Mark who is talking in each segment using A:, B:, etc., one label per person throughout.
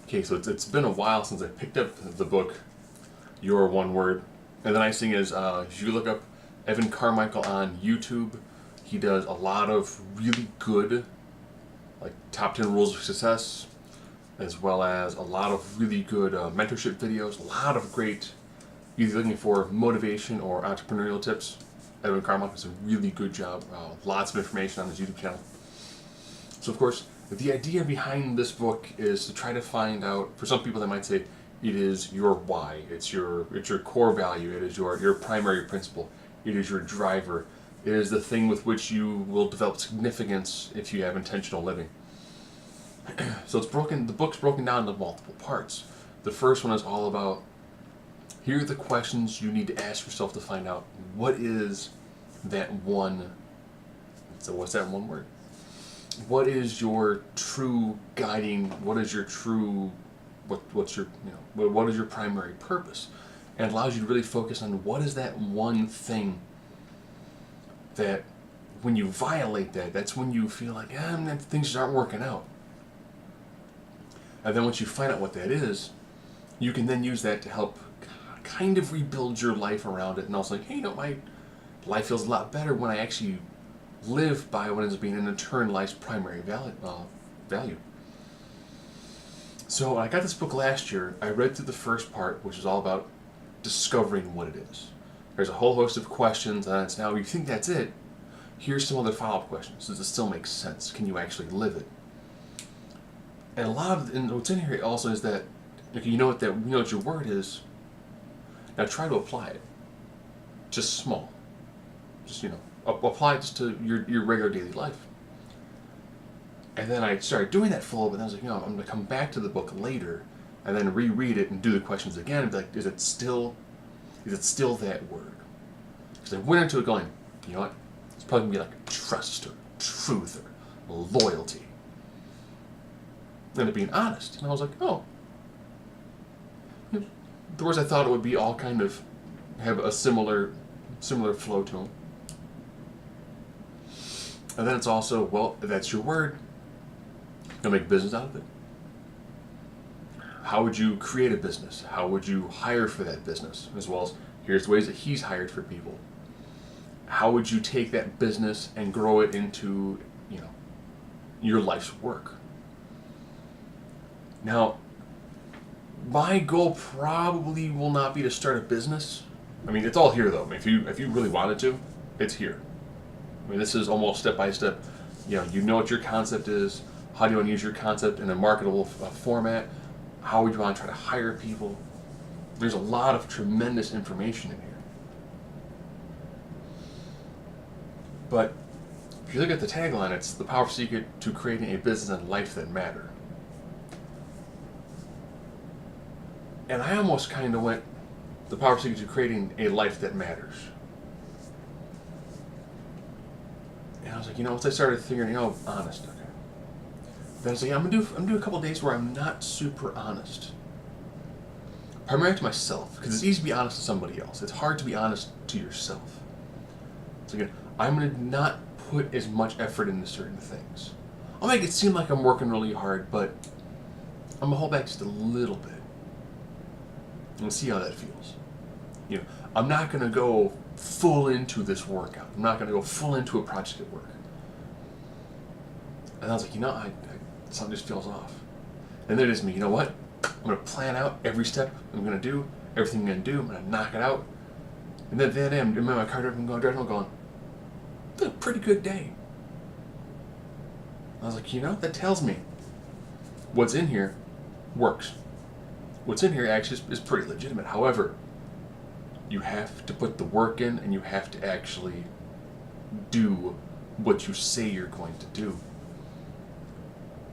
A: Okay, so it's been a while since I picked up the book, Your One Word. And the nice thing is, if you look up Evan Carmichael on YouTube, he does a lot of really good, like top 10 rules of success, as well as a lot of really good mentorship videos, a lot of great, either looking for motivation or entrepreneurial tips. Evan Carmichael does a really good job, lots of information on his YouTube channel. So of course, the idea behind this book is to try to find out, for some people that might say, it is your why, it's your core value, it is your primary principle, it is your driver, it is the thing with which you will develop significance if you have intentional living. So the book's broken down into multiple parts. The first one is all about, here are the questions you need to ask yourself to find out what is that one, so what's that one word? What is your true guiding, what is your true, what's your, what is your primary purpose? And it allows you to really focus on what is that one thing that when you violate that, that's when you feel like, things aren't working out. And then once you find out what that is, you can then use that to help kind of rebuild your life around it. And also like, hey, my life feels a lot better when I actually live by what ends up being an internalized primary value. So I got this book last year. I read through the first part, which is all about discovering what it is. There's a whole host of questions, and it's now you think that's it. Here's some other follow-up questions. Does it still make sense? Can you actually live it? And what's in here also is that, okay, you know what your word is. Now try to apply it. Just small. Just apply it just to your regular daily life. And then I started doing that for a little bit, and I was like, I'm going to come back to the book later and then reread it and do the questions again and be like, is it still that word? Because I went into it going, you know what? It's probably going to be like trust or truth or loyalty. And it being honest. And I was like, oh. The words I thought it would be all kind of have a similar flow to them. And then it's also, well, if that's your word, you'll make business out of it. How would you create a business? How would you hire for that business? As well as, here's the ways that he's hired for people. How would you take that business and grow it into, your life's work? Now, my goal probably will not be to start a business. I mean, it's all here though. If you really wanted to, it's here. I mean, this is almost step by step. You know what your concept is. How do you want to use your concept in a marketable format? How would you want to try to hire people? There's a lot of tremendous information in here. But if you look at the tagline, it's the powerful secret to creating a business and life that matter. And I almost kind of went, the powerful secret to creating a life that matters. And I was like, once I started figuring, honest, okay. Then I was like, I'm gonna do a couple of days where I'm not super honest. Primarily to myself, because it's easy to be honest to somebody else. It's hard to be honest to yourself. So again, I'm gonna not put as much effort into certain things. I'll make it seem like I'm working really hard, but I'm gonna hold back just a little bit and see how that feels. I'm not gonna go full into this workout. I'm not going to go full into a project at work. And I was like, something just feels off. And then it is me, you know what? I'm going to plan out every step I'm going to do, everything I'm going to do, I'm going to knock it out. And then I'm in my car, I'm going, it's a pretty good day. I was like, that tells me what's in here works. What's in here actually is pretty legitimate. However, you have to put the work in and you have to actually do what you say you're going to do.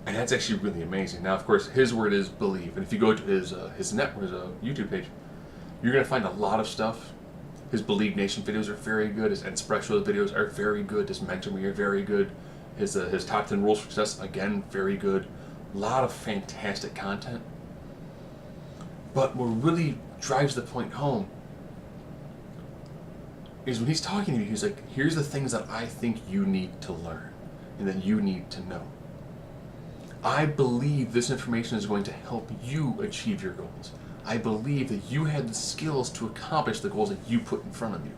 A: And that's actually really amazing. Now, of course, his word is believe. And if you go to his YouTube page, you're going to find a lot of stuff. His Believe Nation videos are very good. His Espresso videos are very good. His Mentor Me are very good. His Top 10 Rules for Success, again, very good. A lot of fantastic content. But what really drives the point home is when he's talking to you, he's like, here's the things that I think you need to learn and that you need to know. I believe this information is going to help you achieve your goals. I believe that you have the skills to accomplish the goals that you put in front of you.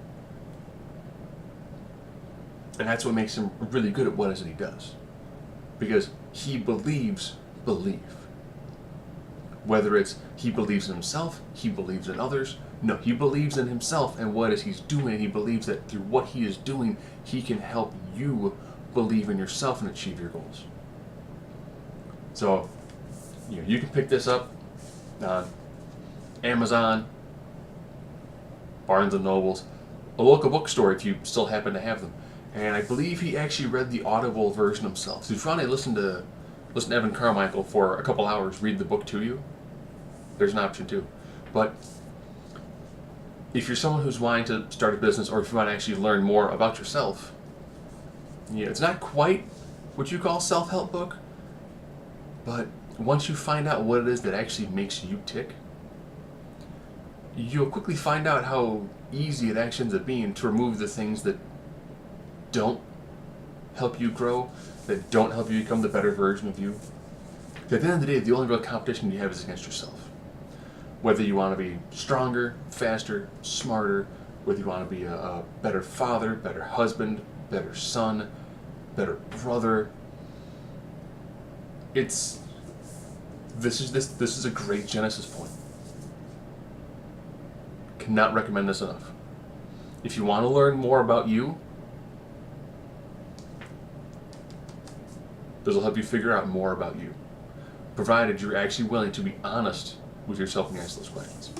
A: And that's what makes him really good at what it is that he does. Because he believes belief. Whether it's he believes in himself, he believes in others. No, he believes in himself and what it is he's doing. He believes that through what he is doing, he can help you believe in yourself and achieve your goals. So, you can pick this up on Amazon, Barnes and Nobles, a local bookstore if you still happen to have them. And I believe he actually read the Audible version himself. So if you want to listen to Evan Carmichael for a couple hours, read the book to you, there's an option too. But if you're someone who's wanting to start a business, or if you want to actually learn more about yourself, it's not quite what you call self-help book, but once you find out what it is that actually makes you tick, you'll quickly find out how easy it actually ends up being to remove the things that don't help you grow, that don't help you become the better version of you. At the end of the day, the only real competition you have is against yourself. Whether you want to be stronger, faster, smarter, whether you want to be a better father, better husband, better son, better brother. This is a great Genesis point. Cannot recommend this enough. If you want to learn more about you, this will help you figure out more about you, provided you're actually willing to be honest with yourself and answer those questions.